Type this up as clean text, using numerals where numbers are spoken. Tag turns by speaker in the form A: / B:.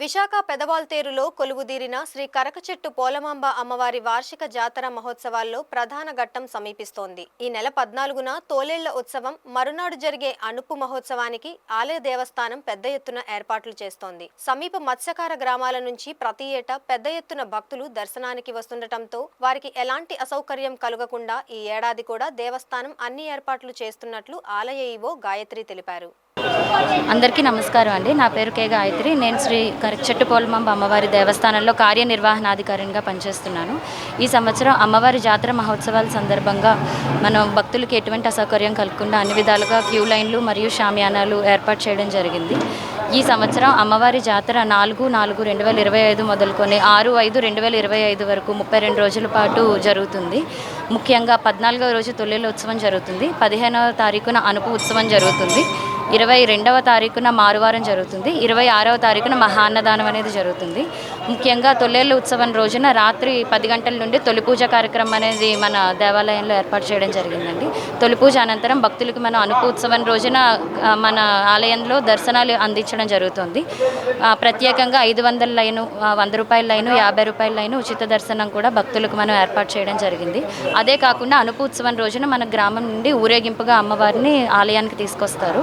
A: విశాఖ పెదవాల్తేరులో కొలువుదీరిన శ్రీ కరకచెట్టు పోలమాంబ అమ్మవారి వార్షిక జాతర మహోత్సవాల్లో ప్రధాన ఘట్టం సమీపిస్తోంది. ఈ నెల 14న తోలేళ్ల ఉత్సవం, మరునాడు జరిగే అనుపు మహోత్సవానికి ఆలయ దేవస్థానం పెద్ద ఎత్తున ఏర్పాట్లు చేస్తోంది. సమీప మత్స్యకార గ్రామాల నుంచి ప్రతి ఏటా పెద్ద ఎత్తున భక్తులు దర్శనానికి వస్తుండటంతో వారికి ఎలాంటి అసౌకర్యం కలుగకుండా ఈ ఏడాది కూడా దేవస్థానం అన్ని ఏర్పాట్లు చేస్తున్నట్లు ఆలయ ఈవో గాయత్రి తెలిపారు.
B: అందరికీ నమస్కారం అండి. నా పేరు కే గాయత్రి. నేను శ్రీ కరకచెట్టు పోలమాంబ అమ్మవారి దేవస్థానంలో కార్యనిర్వహణాధికారిగా పనిచేస్తున్నాను. ఈ సంవత్సరం అమ్మవారి జాతర మహోత్సవాల సందర్భంగా మనం భక్తులకి ఎటువంటి అసౌకర్యం కలగకుండా అన్ని విధాలుగా క్యూ లైన్లు మరియు షామియానాలు ఏర్పాటు చేయడం జరిగింది. ఈ సంవత్సరం అమ్మవారి జాతర 4/4/2025 మొదలుకొని 6/5/2025 వరకు 32 రోజుల పాటు జరుగుతుంది. ముఖ్యంగా 14వ రోజు తొలేళ్ల ఉత్సవం జరుగుతుంది, 15వ తారీఖున అనుపు ఉత్సవం జరుగుతుంది, 22వ తారీఖున మారువారం జరుగుతుంది, 26వ తారీఖున మహాన్నదానం అనేది జరుగుతుంది. ముఖ్యంగా తొలేళ్ల ఉత్సవం రోజున రాత్రి 10 గంటల నుండి తొలి పూజ కార్యక్రమం అనేది మన దేవాలయంలో ఏర్పాటు చేయడం జరిగిందండి. తొలి పూజ అనంతరం భక్తులకు మనం అనుపు ఉత్సవం రోజున మన ఆలయంలో దర్శనాలు అందించడం జరుగుతుంది. ప్రత్యేకంగా 500 లైను, 100 రూపాయల లైను, 50 రూపాయల లైను ఉచిత దర్శనం కూడా భక్తులకు మనం ఏర్పాటు చేయడం జరిగింది. అదే కాకుండా అనుపు ఉత్సవం రోజున మన గ్రామం నుండి ఊరేగింపుగా అమ్మవారిని ఆలయానికి తీసుకొస్తారు.